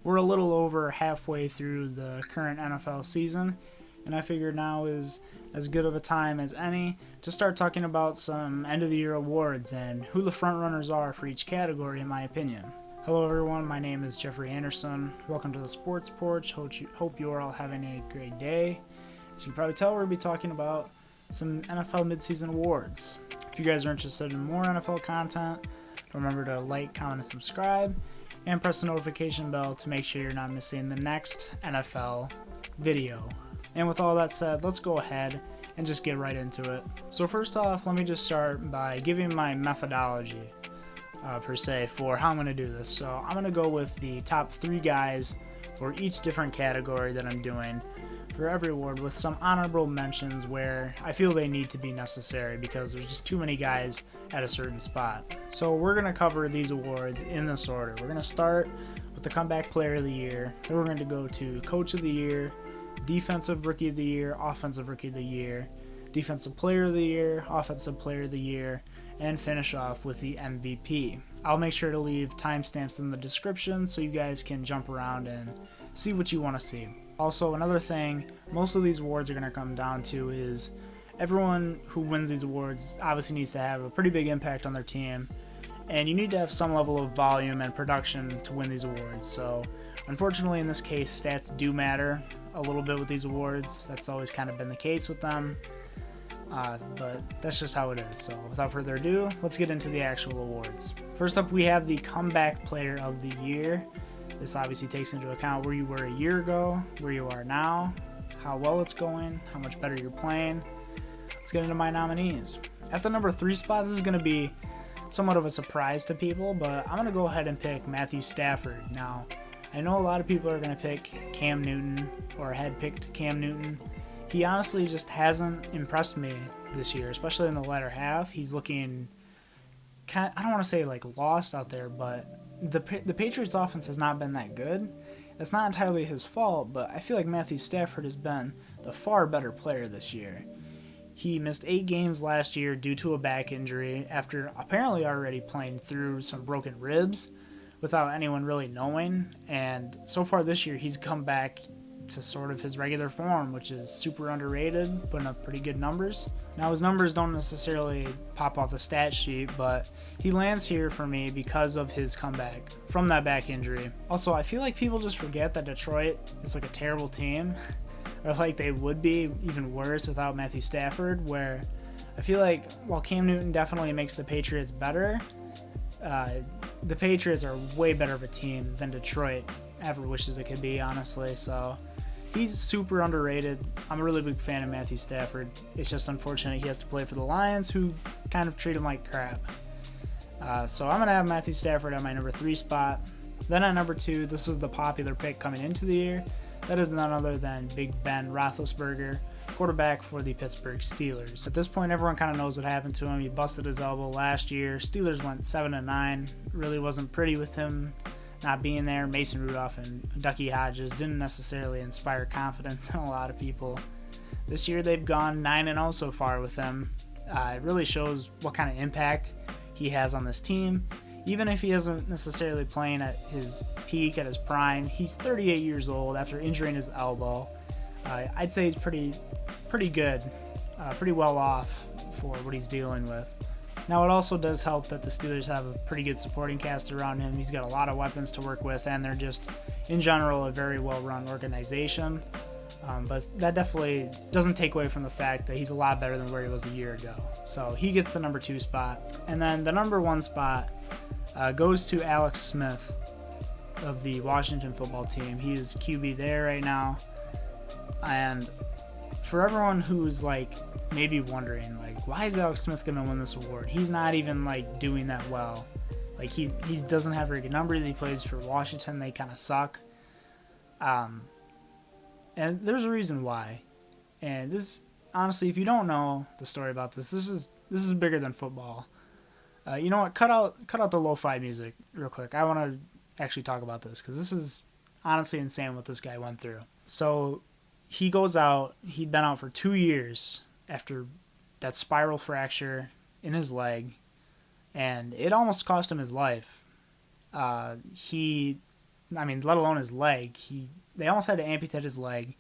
we're a little over halfway through the current NFL season, and I figured now is as good of a time as any to start talking about some end-of-the-year awards and who the frontrunners are for each category, in my opinion. Hello everyone, my name is Jeffrey Anderson. Welcome to the Sports Porch. Hope you are all having a great day. As you can probably tell, we're going to be talking about some NFL Midseason Awards. If you guys are interested in more NFL content, remember to like, comment, and subscribe, and press the notification bell to make sure you're not missing the next NFL video. And with all that said, let's go ahead and just get right into it. So first off, let me just start by giving my methodology, per se, for how I'm going to do this. So I'm going to go with the top 3 guys for each different category that I'm doing for every award, with some honorable mentions where I feel they need to be necessary because there's just too many guys at a certain spot. So we're going to cover these awards in this order. We're going to start with the Comeback Player of the Year, then we're going to go to Coach of the Year, Defensive Rookie of the Year, Offensive Rookie of the Year, Defensive Player of the Year, Offensive Player of the Year, and finish off with the MVP. I'll make sure to leave timestamps in the description so you guys can jump around and see what you want to see. Also, another thing most of these awards are going to come down to is everyone who wins these awards obviously needs to have a pretty big impact on their team, and you need to have some level of volume and production to win these awards. So unfortunately, in this case, stats do matter a little bit with these awards. That's always kind of been the case with them, but that's just how it is. So without further ado, let's get into the actual awards. First up, we have the Comeback Player of the Year. This obviously takes into account where you were a year ago, where you are now, how well it's going, how much better you're playing. Let's get into my nominees. At the number 3 spot, this is going to be somewhat of a surprise to people, but I'm going to go ahead and pick Matthew Stafford. Now, I know a lot of people are going to pick Cam Newton, or had picked Cam Newton. He honestly just hasn't impressed me this year, especially in the latter half. He's looking, I don't want to say like lost out there, but the Patriots offense has not been that good. It's not entirely his fault, but I feel like Matthew Stafford has been the far better player this year. He missed 8 games last year due to a back injury after apparently already playing through some broken ribs without anyone really knowing. And so far this year, he's come back to sort of his regular form, which is super underrated, putting up pretty good numbers. Now, his numbers don't necessarily pop off the stat sheet, but he lands here for me because of his comeback from that back injury. Also, I feel like people just forget that Detroit is like a terrible team, or like they would be even worse without Matthew Stafford, where I feel like while Cam Newton definitely makes the Patriots better, the Patriots are way better of a team than Detroit ever wishes it could be, honestly. So he's super underrated. I'm a really big fan of Matthew Stafford. It's just unfortunate he has to play for the Lions, who kind of treat him like crap. So I'm going to have Matthew Stafford at my number 3 spot. Then at number 2, this is the popular pick coming into the year. That is none other than Big Ben Roethlisberger, quarterback for the Pittsburgh Steelers. At this point, everyone kind of knows what happened to him. He busted his elbow last year. Steelers went 7-9. Really wasn't pretty with him not being there. Mason Rudolph and Ducky Hodges didn't necessarily inspire confidence in a lot of people. This year they've gone 9-0 so far with him. It really shows what kind of impact he has on this team. Even if he isn't necessarily playing at his peak, at his prime, he's 38 years old after injuring his elbow. I'd say he's pretty good, pretty well off for what he's dealing with. Now, it also does help that the Steelers have a pretty good supporting cast around him. He's got a lot of weapons to work with, and they're just, in general, a very well-run organization. But that definitely doesn't take away from the fact that he's a lot better than where he was a year ago. So he gets the number 2 spot. And then the number 1 spot goes to Alex Smith of the Washington football team. He is QB there right now. And for everyone who's like maybe wondering, like, why is Alex Smith going to win this award? He's not even like doing that well. Like he doesn't have very good numbers. He plays for Washington. They kind of suck. And there's a reason why. And this, honestly, if you don't know the story about this is bigger than football. You know what? Cut out the lo-fi music real quick. I want to actually talk about this because this is honestly insane what this guy went through. So he goes out. He'd been out for 2 years after that spiral fracture in his leg, and it almost cost him his life. He I mean, let alone his leg. They almost had to amputate his leg.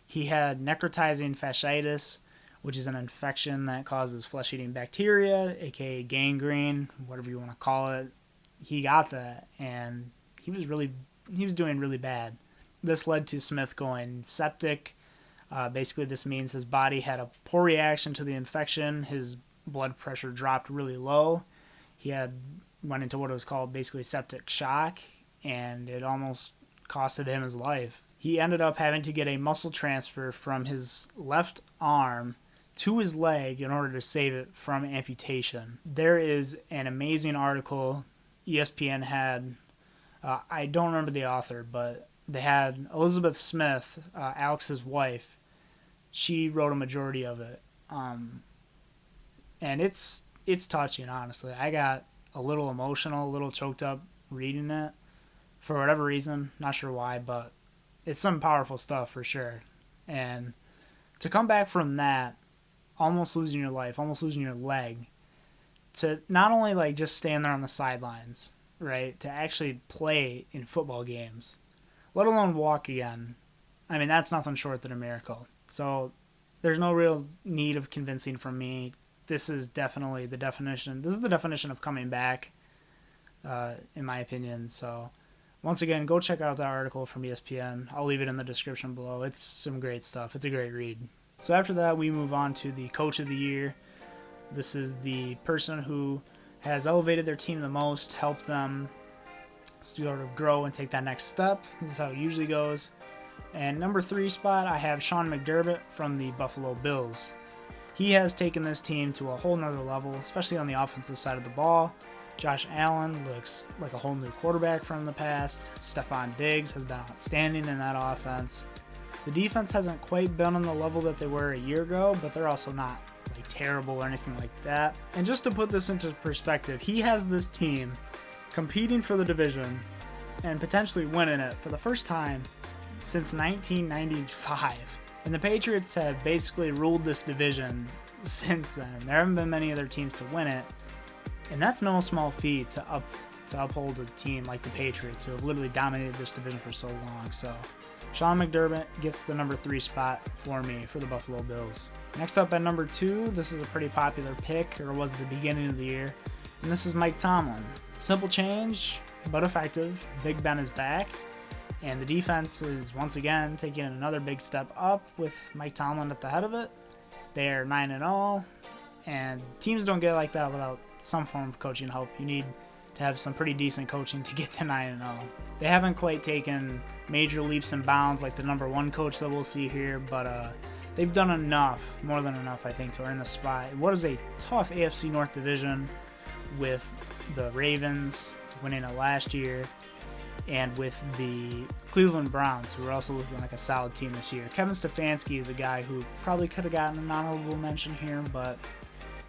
He had necrotizing fasciitis, which is an infection that causes flesh-eating bacteria, aka gangrene, whatever you want to call it. He got that, and he was doing really bad. This led to Smith going septic. Basically, this means his body had a poor reaction to the infection. His blood pressure dropped really low. He went into what was called basically septic shock, and it almost costed him his life. He ended up having to get a muscle transfer from his left arm to his leg in order to save it from amputation. There is an amazing article ESPN had. I don't remember the author, but they had Elizabeth Smith, Alex's wife. She wrote a majority of it. And it's touching, honestly. I got a little emotional, a little choked up reading it for whatever reason. Not sure why, but it's some powerful stuff for sure. And to come back from that, almost losing your life, almost losing your leg, to not only like just stand there on the sidelines, right, to actually play in football games, let alone walk again. I mean, that's nothing short than a miracle. So there's no real need of convincing from me. This is definitely the definition. This is the definition of coming back, in my opinion. So once again, go check out that article from ESPN. I'll leave it in the description below. It's some great stuff. It's a great read. So after that, we move on to the Coach of the Year. This is the person who has elevated their team the most, helped them sort of grow and take that next step. This is how it usually goes. And number 3 spot, I have Sean McDermott from the Buffalo Bills. He has taken this team to a whole nother level, especially on the offensive side of the ball. Josh Allen looks like a whole new quarterback from the past. Stephon Diggs has been outstanding in that offense. The defense hasn't quite been on the level that they were a year ago, but they're also not like terrible or anything like that. And just to put this into perspective, he has this team competing for the division and potentially winning it for the first time since 1995. And the Patriots have basically ruled this division since then. There haven't been many other teams to win it. And that's no small feat to uphold a team like the Patriots, who have literally dominated this division for so long. So Sean McDermott gets the number 3 spot for me for the Buffalo Bills. Next up at number 2, this is a pretty popular pick, or was the beginning of the year, and this is Mike Tomlin. Simple change, but effective. Big Ben is back, and the defense is once again taking another big step up with Mike Tomlin at the head of it. They are 9-0, and teams don't get like that without some form of coaching help. You need to have some pretty decent coaching to get to 9-0. They haven't quite taken major leaps and bounds like the number 1 coach that we'll see here, but they've done enough, more than enough, I think, to earn the spot. What is a tough AFC North division with the Ravens winning it last year, and with the Cleveland Browns, who are also looking like a solid team this year. Kevin Stefanski is a guy who probably could have gotten an honorable mention here, but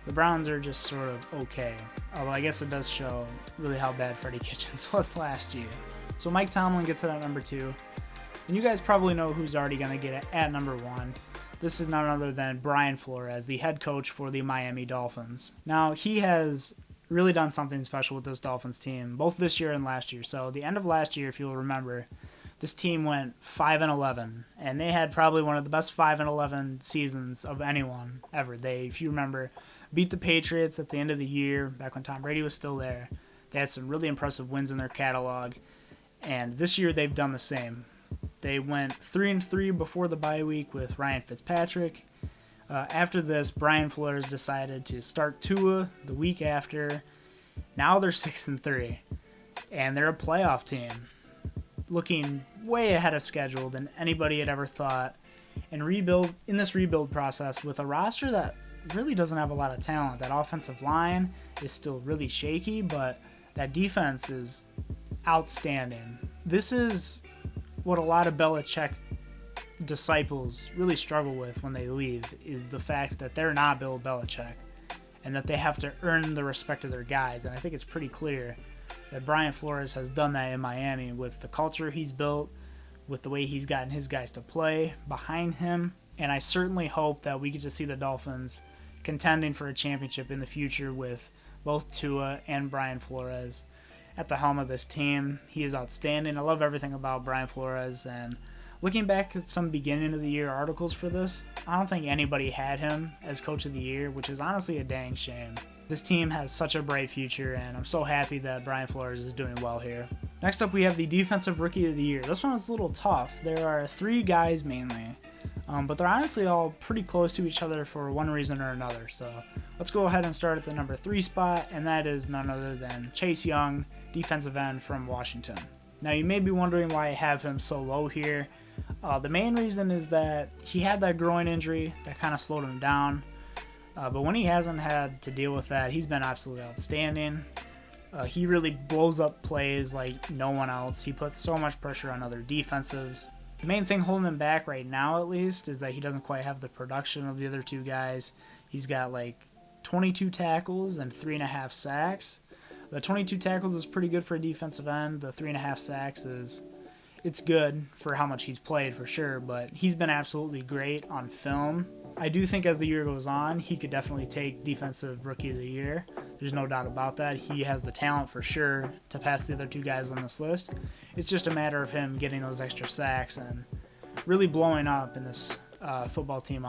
the Browns are just sort of okay. Although I guess it does show really how bad Freddie Kitchens was last year. So Mike Tomlin gets it at number 2. And you guys probably know who's already going to get it at number 1. This is none other than Brian Flores, the head coach for the Miami Dolphins. Now, he has really done something special with this Dolphins team, both this year and last year. So the end of last year, if you'll remember, this team went 5-11, and they had probably one of the best 5-11 seasons of anyone ever. They, if you remember, beat the Patriots at the end of the year, back when Tom Brady was still there. They had some really impressive wins in their catalog, and this year they've done the same. They went 3-3 before the bye week with Ryan Fitzpatrick. After this, Brian Flores decided to start Tua the week after. Now they're 6-3, and they're a playoff team, looking way ahead of schedule than anybody had ever thought, and rebuild in this rebuild process with a roster that really doesn't have a lot of talent. That offensive line is still really shaky, but that defense is outstanding. This is what a lot of Belichick disciples really struggle with when they leave, is the fact that they're not Bill Belichick and that they have to earn the respect of their guys. And I think it's pretty clear that Brian Flores has done that in Miami with the culture he's built, with the way he's gotten his guys to play behind him. And I certainly hope that we get to see the Dolphins contending for a championship in the future with both Tua and Brian Flores. at the helm of this team. He is outstanding. I love everything about Brian Flores, and looking back at some beginning of the year articles for this, I don't think anybody had him as coach of the year, which is honestly a dang shame. This team has such a bright future, and I'm so happy that Brian Flores is doing well here. Next up, we have the Defensive Rookie of the Year. This one is a little tough. There are 3 guys mainly, but they're honestly all pretty close to each other for one reason or another. So let's go ahead and start at the number 3 spot, and that is none other than Chase Young, defensive end from Washington. Now, you may be wondering why I have him so low here. The main reason is that he had that groin injury that kind of slowed him down. But when he hasn't had to deal with that, he's been absolutely outstanding. He really blows up plays like no one else. He puts so much pressure on other defensives. The main thing holding him back right now, at least, is that he doesn't quite have the production of the other 2 guys. He's got like 22 tackles and 3.5 sacks. The 22 tackles is pretty good for a defensive end. The 3.5 sacks it's good for how much he's played for sure, but he's been absolutely great on film. I do think as the year goes on, he could definitely take Defensive Rookie of the Year. There's no doubt about that. He has the talent for sure to pass the other 2 guys on this list. It's just a matter of him getting those extra sacks and really blowing up in this football team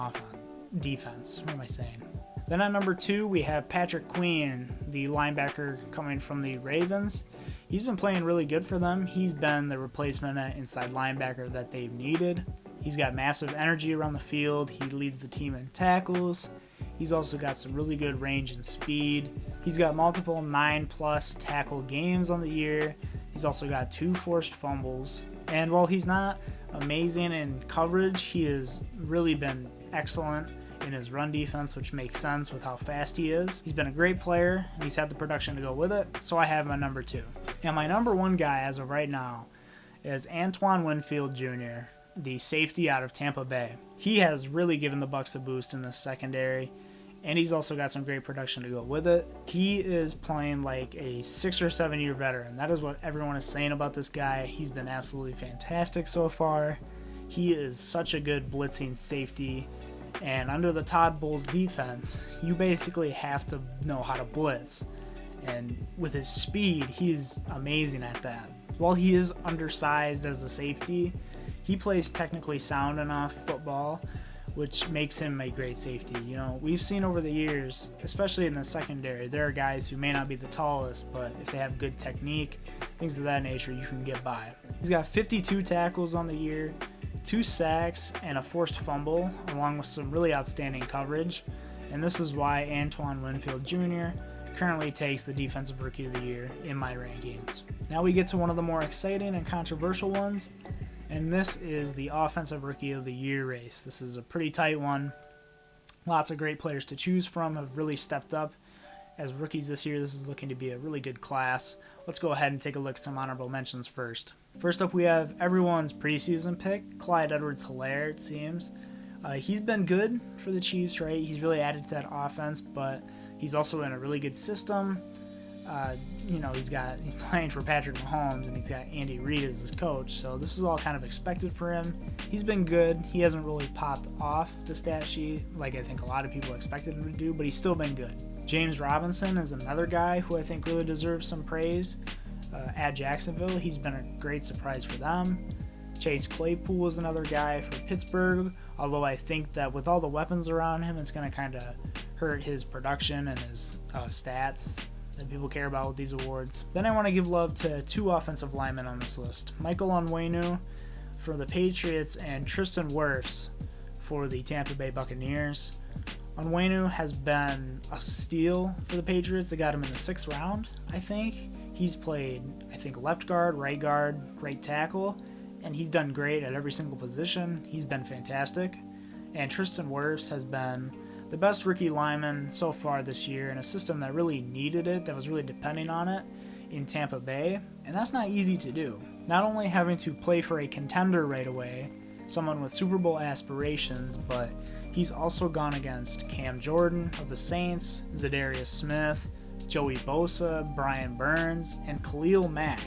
defense. What am I saying? Then at number 2, we have Patrick Queen, the linebacker coming from the Ravens. He's been playing really good for them. He's been the replacement at inside linebacker that they've needed. He's got massive energy around the field. He leads the team in tackles. He's also got some really good range and speed. He's got multiple 9+ tackle games on the year. He's also got 2 forced fumbles. And while he's not amazing in coverage, he has really been excellent in his run defense, which makes sense with how fast he is. He's been a great player, and he's had the production to go with it, so I have him at number 2. And my number 1 guy as of right now is Antoine Winfield Jr., the safety out of Tampa Bay. He has really given the Bucs a boost in the secondary, and he's also got some great production to go with it. He is playing like a 6 or 7 year veteran. That is what everyone is saying about this guy. He's been absolutely fantastic so far. He is such a good blitzing safety, and under the Todd Bowles defense, you basically have to know how to blitz. And with his speed, he's amazing at that. While he is undersized as a safety, he plays technically sound enough football, which makes him a great safety. You know, we've seen over the years, especially in the secondary, there are guys who may not be the tallest, but if they have good technique, things of that nature, you can get by. He's got 52 tackles on the year, 2 sacks, and a forced fumble, along with some really outstanding coverage. And this is why Antoine Winfield Jr. currently takes the Defensive Rookie of the Year in my rankings. Now we get to one of the more exciting and controversial ones, and this is the Offensive Rookie of the Year race. This is a pretty tight one. Lots of great players to choose from have really stepped up as rookies this year. This is looking to be a really good class. Let's go ahead and take a look at some honorable mentions first. First up, we have everyone's preseason pick, Clyde Edwards-Helaire, it seems. He's been good for the Chiefs, right? He's really added to that offense, but he's also in a really good system. He's playing for Patrick Mahomes, and he's got Andy Reid as his coach, so this is all kind of expected for him. He's been good. He hasn't really popped off the stat sheet like I think a lot of people expected him to do, but he's still been good. James Robinson is another guy who I think really deserves some praise. At Jacksonville, he's been a great surprise for them. Chase Claypool is another guy for Pittsburgh, although I think that with all the weapons around him, it's going to kind of hurt his production and his stats that people care about with these awards. Then I want to give love to 2 offensive linemen on this list. Michael Onwenu for the Patriots and Tristan Wirfs for the Tampa Bay Buccaneers. Onwenu has been a steal for the Patriots. They got him in the 6th round, I think. He's played, left guard, right tackle, and he's done great at every single position. He's been fantastic. And Tristan Wirfs has been the best rookie lineman so far this year in a system that really needed it, that was really depending on it in Tampa Bay, and that's not easy to do. Not only having to play for a contender right away, someone with Super Bowl aspirations, but he's also gone against Cam Jordan of the Saints, Zadarius Smith, Joey Bosa, Brian Burns, and Khalil Mack,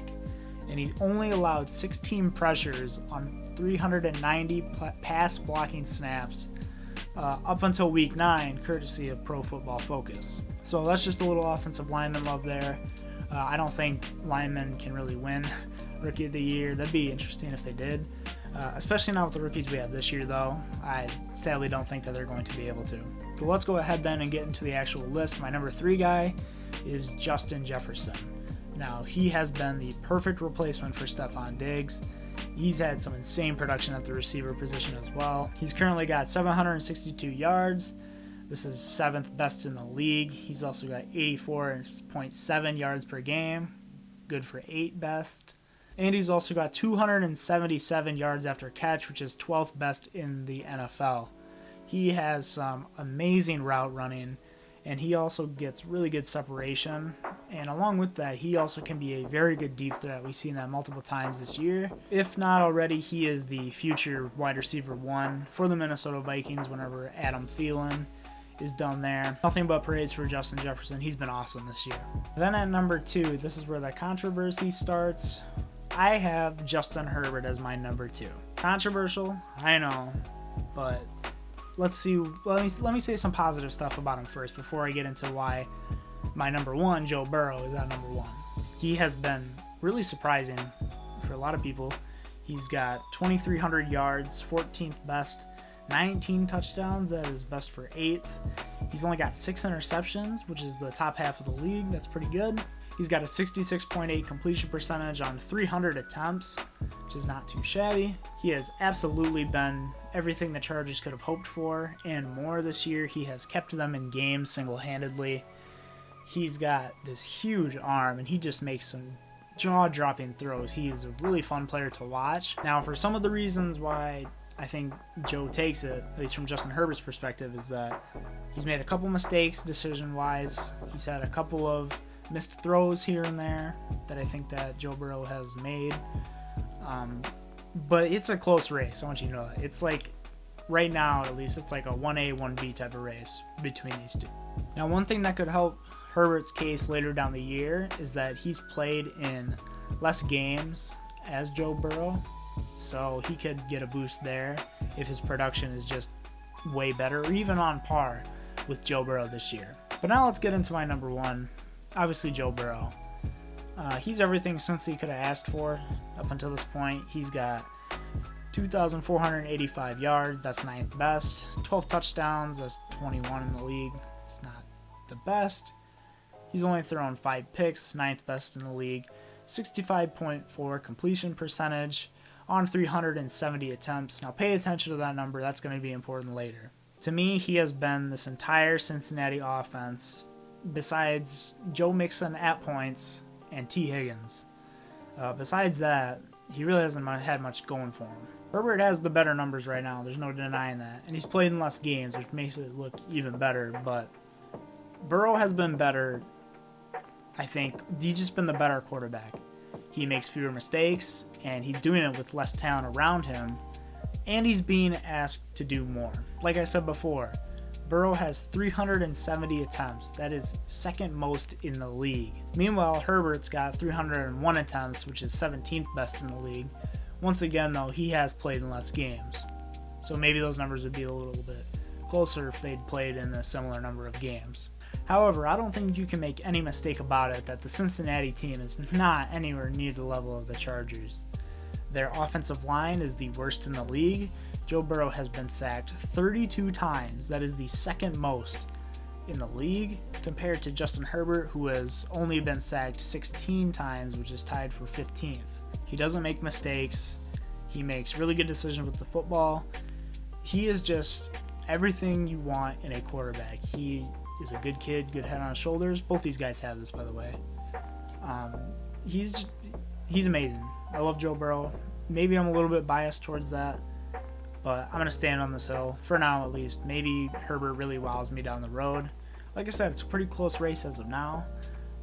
and he's only allowed 16 pressures on 390 pass blocking snaps up until week 9, courtesy of Pro Football Focus. So that's just a little offensive lineman love there. I don't think linemen can really win Rookie of the Year. That'd be interesting if they did. Especially not with the rookies we have this year, though. I sadly don't think that they're going to be able to. So let's go ahead then and get into the actual list. My number 3 guy is Justin Jefferson. Now, he has been the perfect replacement for Stephon Diggs. He's had some insane production at the receiver position as well. He's currently got 762 yards. This is 7th best in the league. He's also got 84.7 yards per game. Good for 8th best. And he's also got 277 yards after catch, which is 12th best in the NFL. He has some amazing route running, and he also gets really good separation. And along with that, he also can be a very good deep threat. We've seen that multiple times this year. If not already, he is the future wide receiver 1 for the Minnesota Vikings whenever Adam Thielen is done there. Nothing but praise for Justin Jefferson. He's been awesome this year. Then at number 2, this is where the controversy starts. I have Justin Herbert as my number 2. Controversial, I know, but let's see. Let me say some positive stuff about him first before I get into why my number 1, Joe Burrow, is at number 1. He has been really surprising for a lot of people. He's got 2,300 yards, 14th best, 19 touchdowns. That is best for 8th. He's only got 6 interceptions, which is the top half of the league. That's pretty good. He's got a 66.8 completion percentage on 300 attempts, which is not too shabby. He has absolutely been everything the Chargers could have hoped for and more this year. He has kept them in games single-handedly. He's got this huge arm, and he just makes some jaw-dropping throws. He is a really fun player to watch. Now, for some of the reasons why I think Joe takes it, at least from Justin Herbert's perspective, is that he's made a couple mistakes decision-wise. He's had a couple of missed throws here and there that I think that Joe Burrow has made. But it's a close race. I want you to know that. It's like, right now at least, it's like a 1A, 1B type of race between these two. Now, one thing that could help Herbert's case later down the year is that he's played in less games as Joe Burrow, so he could get a boost there if his production is just way better or even on par with Joe Burrow this year. But now let's get into my number 1. Obviously, Joe Burrow. He's everything Cincy could have asked for up until this point. He's got 2,485 yards. That's 9th best. 12 touchdowns. That's 21 in the league. It's not the best. He's only thrown 5 picks. 9th best in the league. 65.4 completion percentage on 370 attempts. Now, pay attention to that number. That's going to be important later. To me, he has been this entire Cincinnati offense, besides Joe Mixon at points and T. Higgins. Besides that, he really hasn't had much going for him. Herbert has the better numbers right now. There's no denying that. And he's played in less games, which makes it look even better. But Burrow has been better. I think he's just been the better quarterback. He makes fewer mistakes, and he's doing it with less talent around him. And he's being asked to do more. Like I said before, Burrow has 370 attempts. That is second most in the league. Meanwhile, Herbert's got 301 attempts, which is 17th best in the league. Once again, though, he has played in less games. So maybe those numbers would be a little bit closer if they'd played in a similar number of games. However, I don't think you can make any mistake about it that the Cincinnati team is not anywhere near the level of the Chargers. Their offensive line is the worst in the league. Joe Burrow has been sacked 32 times. That is the second most in the league, compared to Justin Herbert, who has only been sacked 16 times, which is tied for 15th. He doesn't make mistakes. He makes really good decisions with the football. He is just everything you want in a quarterback. He is a good kid, good head on his shoulders. Both these guys have this, by the way. He's amazing. I love Joe Burrow. Maybe I'm a little bit biased towards that, but I'm going to stand on this hill, for now at least. Maybe Herbert really wows me down the road. Like I said, it's a pretty close race as of now,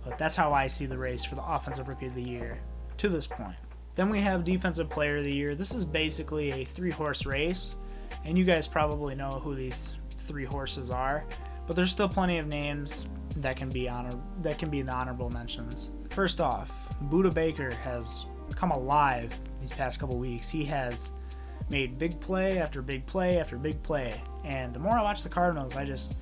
but that's how I see the race for the Offensive Rookie of the Year to this point. Then we have Defensive Player of the Year. This is basically a 3-horse race, and you guys probably know who these 3 horses are, but there's still plenty of names that can be in the honorable mentions. First off, Budda Baker has come alive these past couple weeks. He has made big play after big play after big play, and the more I watch the Cardinals, I just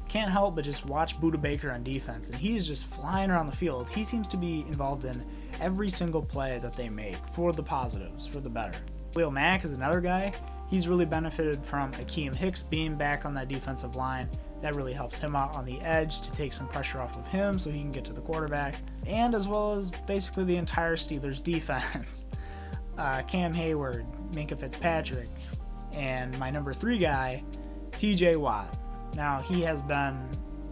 can't help but just watch Budda Baker on defense, and he's just flying around the field. He seems to be involved in every single play that they make for the positives, for the better. Will Mack is another guy. He's really benefited from Akeem Hicks being back on that defensive line. That really helps him out on the edge to take some pressure off of him so he can get to the quarterback, and as well as basically the entire Steelers defense. Cam Hayward, Minkah Fitzpatrick, and my number 3 guy, TJ Watt. Now, he has been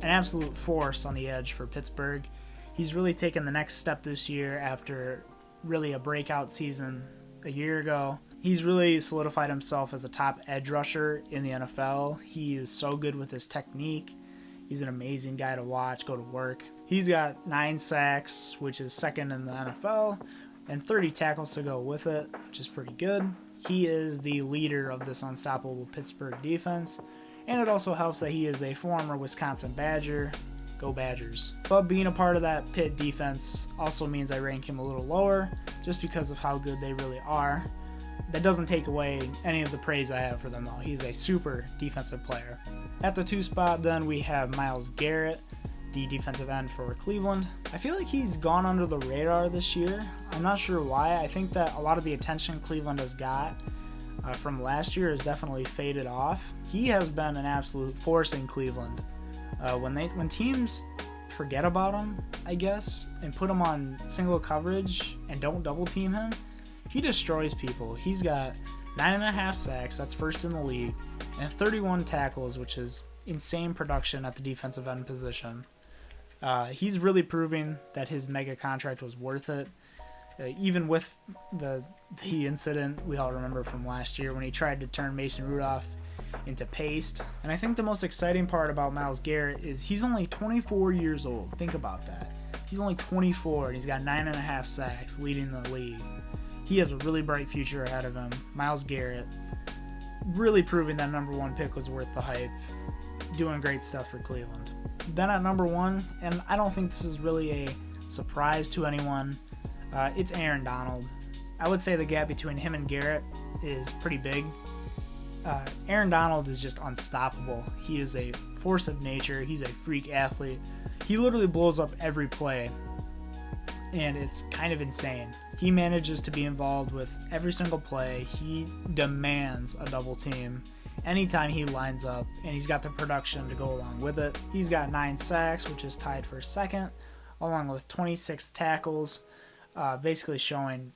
an absolute force on the edge for Pittsburgh. He's really taken the next step this year after really a breakout season a year ago. He's really solidified himself as a top edge rusher in the NFL. He is so good with his technique. He's an amazing guy to watch, go to work. He's got 9 sacks, which is second in the NFL, and 30 tackles to go with it, which is pretty good. He is the leader of this unstoppable Pittsburgh defense, and it also helps that he is a former Wisconsin Badger. Go Badgers. But being a part of that Pitt defense also means I rank him a little lower, just because of how good they really are. That doesn't take away any of the praise I have for them, though. He's a super defensive player. At the 2 spot, then, we have Myles Garrett, the defensive end for Cleveland. I feel like he's gone under the radar this year. I'm not sure why. I think that a lot of the attention Cleveland has got from last year has definitely faded off. He has been an absolute force in Cleveland. When teams forget about him, I guess, and put him on single coverage and don't double team him, he destroys people. He's got 9.5 sacks, that's first in the league, and 31 tackles, which is insane production at the defensive end position. He's really proving that his mega contract was worth it, even with the incident we all remember from last year when he tried to turn Mason Rudolph into paste. And I think the most exciting part about Myles Garrett is he's only 24 years old. Think about that. He's only 24 and he's got 9.5 sacks, leading the league. He has a really bright future ahead of him. Myles Garrett, really proving that number 1 pick was worth the hype. Doing great stuff for Cleveland. Then at number 1, and I don't think this is really a surprise to anyone, it's Aaron Donald. I would say the gap between him and Garrett is pretty big. Aaron Donald is just unstoppable. He is a force of nature. He's a freak athlete. He literally blows up every play, and it's kind of insane. He manages to be involved with every single play. He demands a double team anytime he lines up, and he's got the production to go along with it. He's got 9 sacks, which is tied for second, along with 26 tackles, basically showing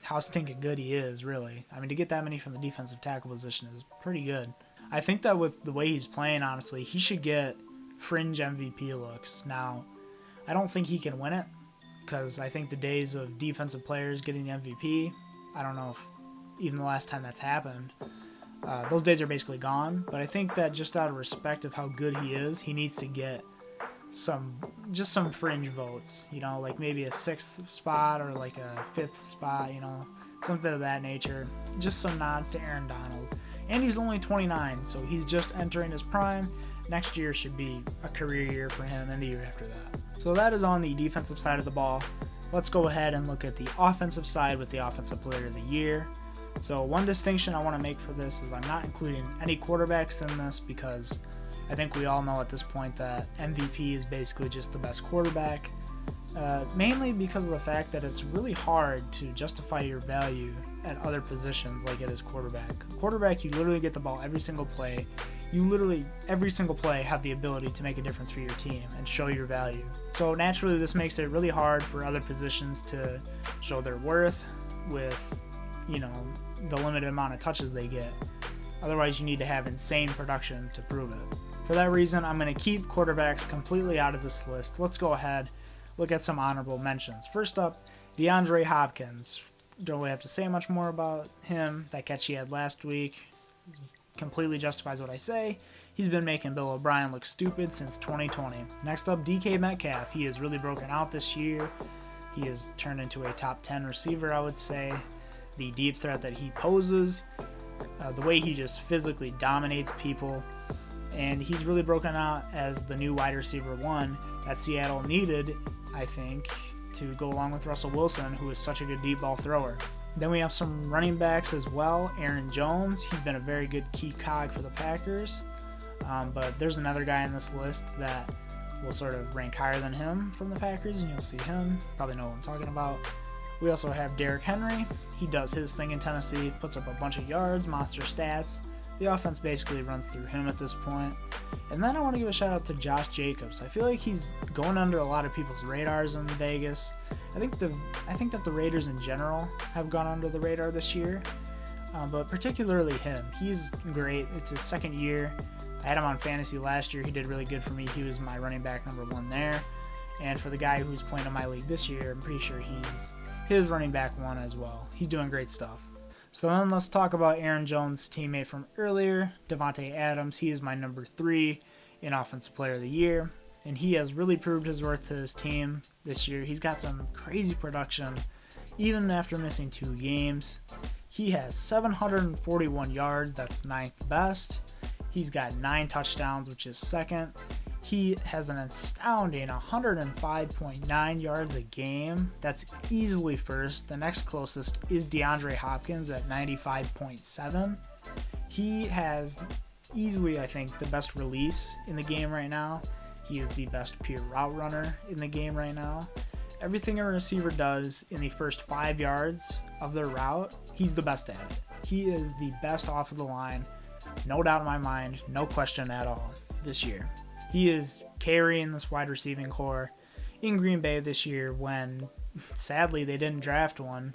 how stinking good he is, really. I mean, to get that many from the defensive tackle position is pretty good. I think that with the way he's playing, honestly, he should get fringe MVP looks. Now, I don't think he can win it, because I think the days of defensive players getting the MVP, I don't know if even the last time that's happened, those days are basically gone. But I think that just out of respect of how good he is, he needs to get some fringe votes, like maybe a 6th spot or like a 5th spot, something of that nature. Just some nods to Aaron Donald. And he's only 29, so he's just entering his prime. Next year should be a career year for him, and the year after that. So that is on the defensive side of the ball. Let's go ahead and look at the offensive side with the Offensive Player of the Year. So one distinction I want to make for this is I'm not including any quarterbacks in this, because I think we all know at this point that MVP is basically just the best quarterback, mainly because of the fact that it's really hard to justify your value at other positions like it is quarterback. Quarterback, you literally get the ball every single play. You literally, every single play, have the ability to make a difference for your team and show your value. So naturally, this makes it really hard for other positions to show their worth with, the limited amount of touches they get. Otherwise, you need to have insane production to prove it. For that reason, I'm going to keep quarterbacks completely out of this list. Let's go ahead, look at some honorable mentions. First up, DeAndre Hopkins. Don't really have to say much more about him. That catch he had last week completely justifies what I say. He's been making Bill O'Brien look stupid since 2020. Next up, DK Metcalf. He has really broken out this year. He has turned into a top 10 receiver, I would say. The deep threat that he poses, the way he just physically dominates people, and he's really broken out as the new wide receiver 1 that Seattle needed, I think, to go along with Russell Wilson, who is such a good deep ball thrower. Then we have some running backs as well. Aaron Jones, he's been a very good key cog for the Packers. But there's another guy in this list that will sort of rank higher than him from the Packers, and you'll see him. Probably know what I'm talking about. We also have Derrick Henry. He does his thing in Tennessee, puts up a bunch of yards, monster stats. The offense basically runs through him at this point. And then I want to give a shout out to Josh Jacobs. I feel like he's going under a lot of people's radars in Vegas. I think that the Raiders in general have gone under the radar this year, but particularly him. He's great. It's his second year. I had him on fantasy last year. He did really good for me. He was my running back number 1 there. And for the guy who's playing in my league this year, I'm pretty sure he's his running back 1 as well. He's doing great stuff. So then let's talk about Aaron Jones' teammate from earlier, Davante Adams. He is my number 3 in Offensive Player of the Year, and he has really proved his worth to his team this year. He's got some crazy production, even after missing 2 games. He has 741 yards, that's 9th best. He's got 9 touchdowns, which is 2nd. He has an astounding 105.9 yards a game. That's easily 1st. The next closest is DeAndre Hopkins at 95.7. He has easily, I think, the best release in the game right now. He is the best pure route runner in the game right now. Everything a receiver does in the first 5 yards of their route, he's the best at it. He is the best off of the line. No doubt in my mind, no question at all this year. He is carrying this wide receiving core in Green Bay this year when, sadly, they didn't draft one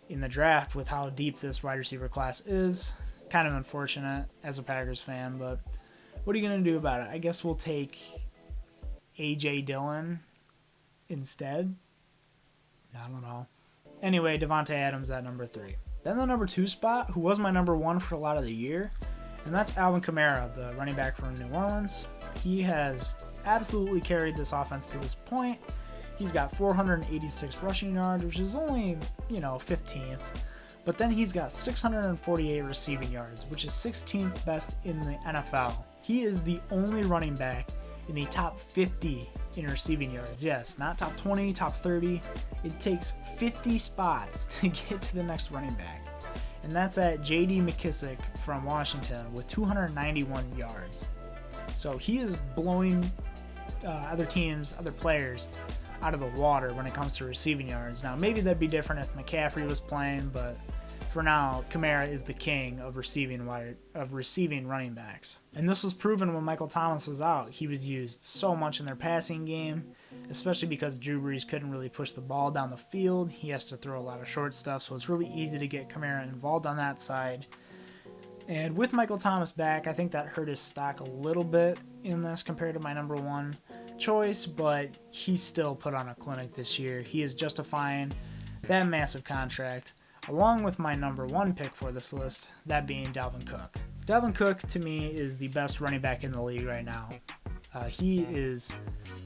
in the draft with how deep this wide receiver class is. Kind of unfortunate as a Packers fan, but what are you going to do about it? I guess we'll take A.J. Dillon instead. I don't know. Anyway, Davante Adams at number 3. Then the number 2 spot, who was my number 1 for a lot of the year, and that's Alvin Kamara, the running back from New Orleans. He has absolutely carried this offense to this point. He's got 486 rushing yards, which is only, 15th. But then he's got 648 receiving yards, which is 16th best in the NFL. He is the only running back in the top 50 in receiving yards. Yes, not top 20, top 30. It takes 50 spots to get to the next running back. And that's at J.D. McKissick from Washington with 291 yards. So he is blowing other teams, other players out of the water when it comes to receiving yards. Now, maybe that'd be different if McCaffrey was playing, but for now, Kamara is the king of receiving running backs. And this was proven when Michael Thomas was out. He was used so much in their passing game, especially because Drew Brees couldn't really push the ball down the field. He has to throw a lot of short stuff, so it's really easy to get Kamara involved on that side. And with Michael Thomas back, I think that hurt his stock a little bit in this compared to my number 1 choice, but he still put on a clinic this year. He is justifying that massive contract, along with my number 1 pick for this list, that being Dalvin Cook. Dalvin Cook, to me, is the best running back in the league right now. He is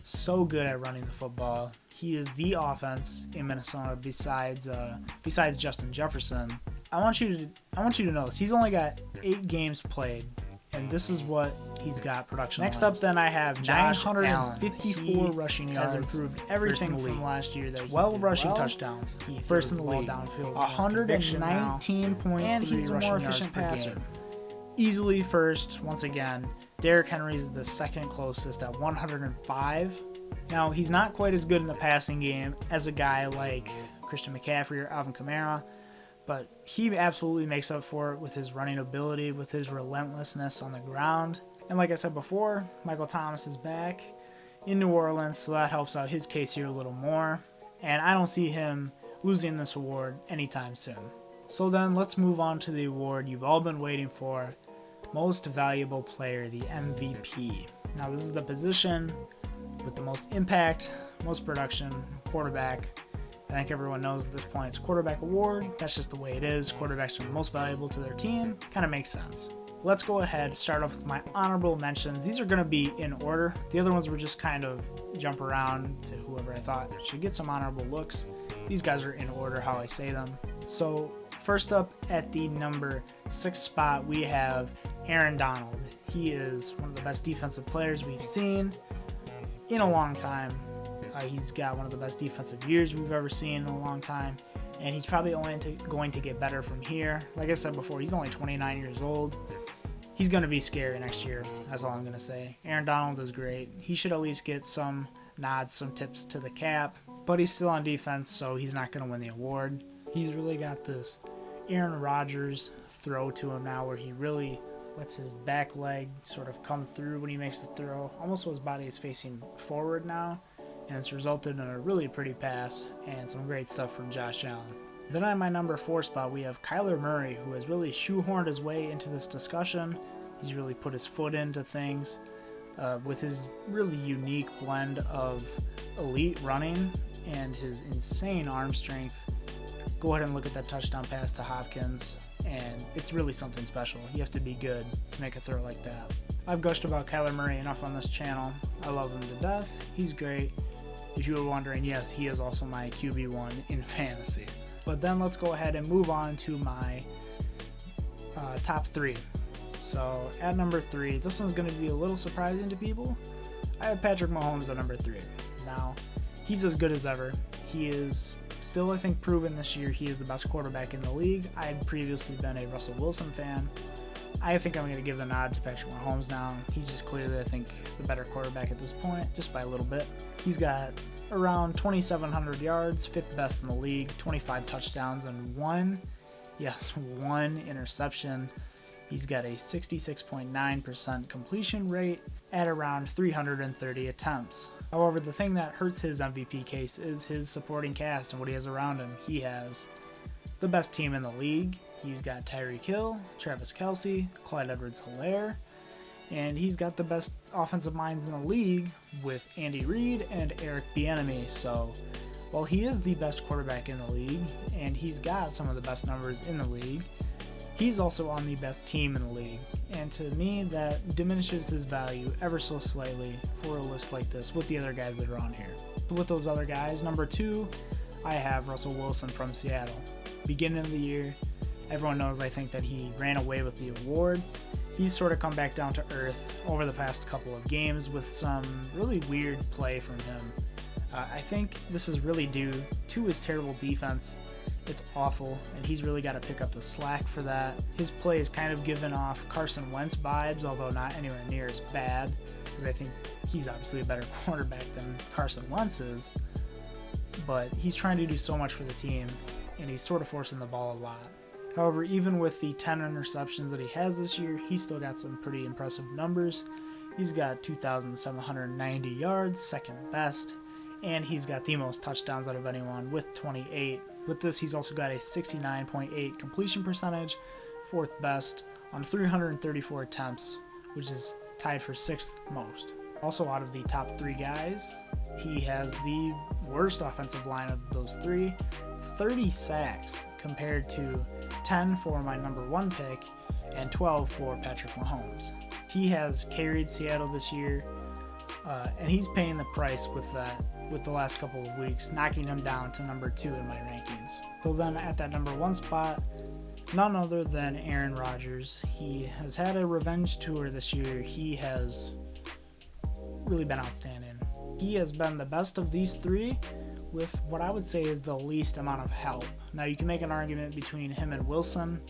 so good at running the football. He is the offense in Minnesota besides Justin Jefferson. I want you to know this. He's only got 8 games played, and this is what he's got production. Next up, then I have Josh 954 rushing yards. Has improved everything from last year. 12 rushing touchdowns. He first in the league downfield. 119.3 and he's a more efficient passer. Easily first, once again. Derrick Henry is the second closest at 105. Now, he's not quite as good in the passing game as a guy like Christian McCaffrey or Alvin Kamara, but he absolutely makes up for it with his running ability, with his relentlessness on the ground. And like I said before, Michael Thomas is back in New Orleans, so that helps out his case here a little more. And I don't see him losing this award anytime soon. So then let's move on to the award you've all been waiting for, Most Valuable Player, the MVP. Now this is the position with the most impact, most production, quarterback. I think everyone knows at this point it's a quarterback award. That's just the way it is. Quarterbacks are the most valuable to their team. Kind of makes sense. Let's go ahead, start off with my honorable mentions. These are going to be in order. The other ones were just kind of jump around to whoever I thought should get some honorable looks. These guys are in order how I say them. So first up at the number 6 spot, we have Aaron Donald. He is one of the best defensive players we've seen in a long time. He's got one of the best defensive years we've ever seen in a long time, and he's probably only going to get better from here. Like I said before, he's only 29 years old. he's going to be scary next year. That's all I'm going to say. Aaron Donald is great. He should at least get some nods, some tips to the cap, but he's still on defense, so he's not going to win the award. He's really got this Aaron Rodgers throw to him now where he really lets his back leg sort of come through when he makes the throw. Almost so his body is facing forward now, and it's resulted in a really pretty pass and some great stuff from Josh Allen. Then at my number 4 spot, we have Kyler Murray, who has really shoehorned his way into this discussion. He's really put his foot into things with his really unique blend of elite running and his insane arm strength. Go ahead and look at that touchdown pass to Hopkins, and it's really something special. You have to be good to make a throw like that. I've gushed about Kyler Murray enough on this channel. I love him to death. He's great. If you were wondering, yes, he is also my QB1 in fantasy. But then let's go ahead and move on to my top 3. So at number 3, this one's going to be a little surprising to people. I have Patrick Mahomes at number 3. Now, he's as good as ever. He is still, I think, proven this year he is the best quarterback in the league. I had previously been a Russell Wilson fan. I think I'm going to give the nod to Patrick Mahomes now. He's just clearly, I think, the better quarterback at this point, just by a little bit. He's got around 2,700 yards, 5th best in the league, 25 touchdowns, and one interception. He's got a 66.9% completion rate at around 330 attempts. However, the thing that hurts his MVP case is his supporting cast and what he has around him. He has the best team in the league. He's got Tyreek Hill, Travis Kelce, Clyde Edwards-Helaire, and he's got the best offensive minds in the league with Andy Reid and Eric Bieniemy. So while he is the best quarterback in the league and he's got some of the best numbers in the league, he's also on the best team in the league. And to me, that diminishes his value ever so slightly for a list like this with the other guys that are on here. With those other guys, number 2, I have Russell Wilson from Seattle. Beginning of the year, everyone knows I think that he ran away with the award. He's sort of come back down to earth over the past couple of games with some really weird play from him. I think this is really due to his terrible defense. It's awful, and he's really got to pick up the slack for that. His play is kind of given off Carson Wentz vibes, although not anywhere near as bad, because I think he's obviously a better quarterback than Carson Wentz is. But he's trying to do so much for the team, and he's sort of forcing the ball a lot. However, even with the 10 interceptions that he has this year, he's still got some pretty impressive numbers. He's got 2,790 yards, 2nd best, and he's got the most touchdowns out of anyone with 28. With this, he's also got a 69.8 completion percentage, 4th best, on 334 attempts, which is tied for 6th most. Also, out of the top 3 guys, he has the worst offensive line of those 3, 30 sacks compared to 10 for my number 1 pick and 12 for Patrick Mahomes. He has carried Seattle this year, and he's paying the price with that with the last couple of weeks, knocking him down to number 2 in my rankings. So then at that number 1 spot, none other than Aaron Rodgers. He has had a revenge tour this year. He has really been outstanding. He has been the best of these 3 with what I would say is the least amount of help. Now, you can make an argument between him and Wilson,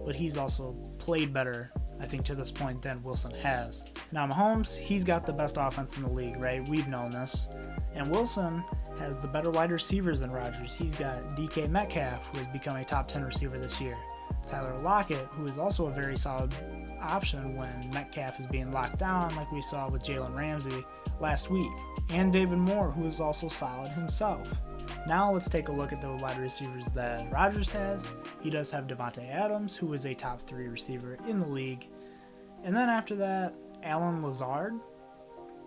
but he's also played better, I think, to this point than Wilson has. Now, Mahomes, he's got the best offense in the league, right? We've known this. And Wilson has the better wide receivers than Rodgers. He's got DK Metcalf, who has become a top 10 receiver this year. Tyler Lockett, who is also a very solid option when Metcalf is being locked down, like we saw with Jalen Ramsey last week. And David Moore, who is also solid himself. Now let's take a look at the wide receivers that Rodgers has. He does have Devontae Adams, who is a top 3 receiver in the league. And then after that, Allen Lazard,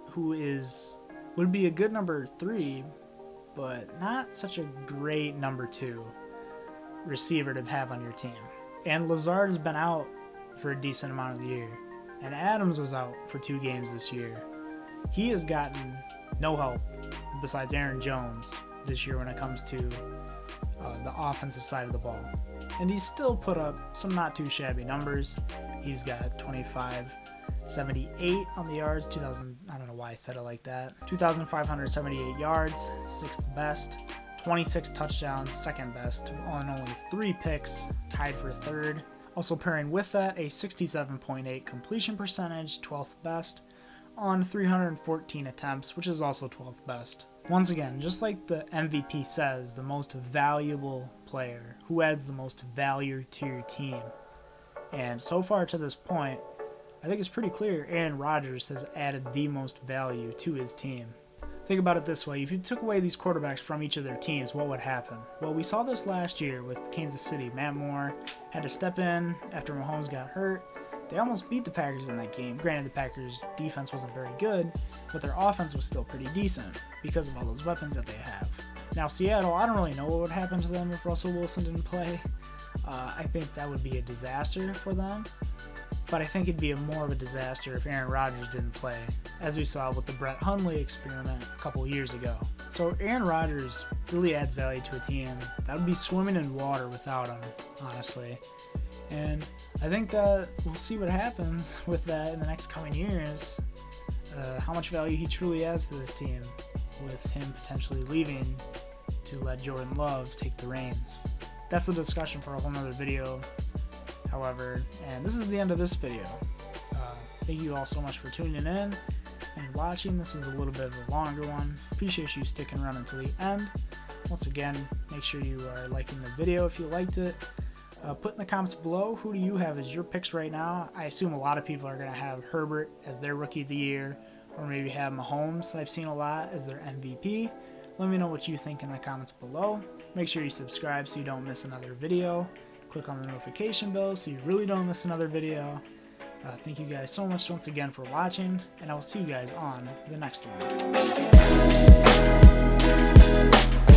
who would be a good number 3, but not such a great number 2 receiver to have on your team. And Lazard has been out for a decent amount of the year, and Adams was out for 2 games this year. He has gotten no help besides Aaron Jones this year when it comes to the offensive side of the ball. And he's still put up some not too shabby numbers. He's got 2,578 on the yards, I don't know why I said it like that, 2,578 yards, 6th best, 26 touchdowns, 2nd best, on only 3 picks, tied for 3rd. Also pairing with that, a 67.8 completion percentage, 12th best, on 314 attempts, which is also 12th best. Once again, just like the MVP says, the most valuable player, who adds the most value to your team. And so far to this point, I think it's pretty clear Aaron Rodgers has added the most value to his team. Think about it this way, if you took away these quarterbacks from each of their teams, what would happen? Well, we saw this last year with Kansas City. Matt Moore had to step in after Mahomes got hurt. They almost beat the Packers in that game. Granted, the Packers' defense wasn't very good, but their offense was still pretty decent because of all those weapons that they have. Now, Seattle, I don't really know what would happen to them if Russell Wilson didn't play. I think that would be a disaster for them. But I think it'd be more of a disaster if Aaron Rodgers didn't play, as we saw with the Brett Hundley experiment a couple years ago. So Aaron Rodgers really adds value to a team that would be swimming in water without him, honestly. And I think that we'll see what happens with that in the next coming years, how much value he truly adds to this team, with him potentially leaving to let Jordan Love take the reins. That's the discussion for a whole nother video, however, and this is the end of this video. Thank you all so much for tuning in and watching. This was a little bit of a longer one. Appreciate you sticking around until the end. Once again, make sure you are liking the video if you liked it. Put in the comments below, who do you have as your picks right now? I assume a lot of people are going to have Herbert as their Rookie of the Year, or maybe have Mahomes, I've seen a lot, as their MVP. Let me know what you think in the comments below. Make sure you subscribe so you don't miss another video. Click on the notification bell so you really don't miss another video. Thank you guys so much once again for watching, and I will see you guys on the next one.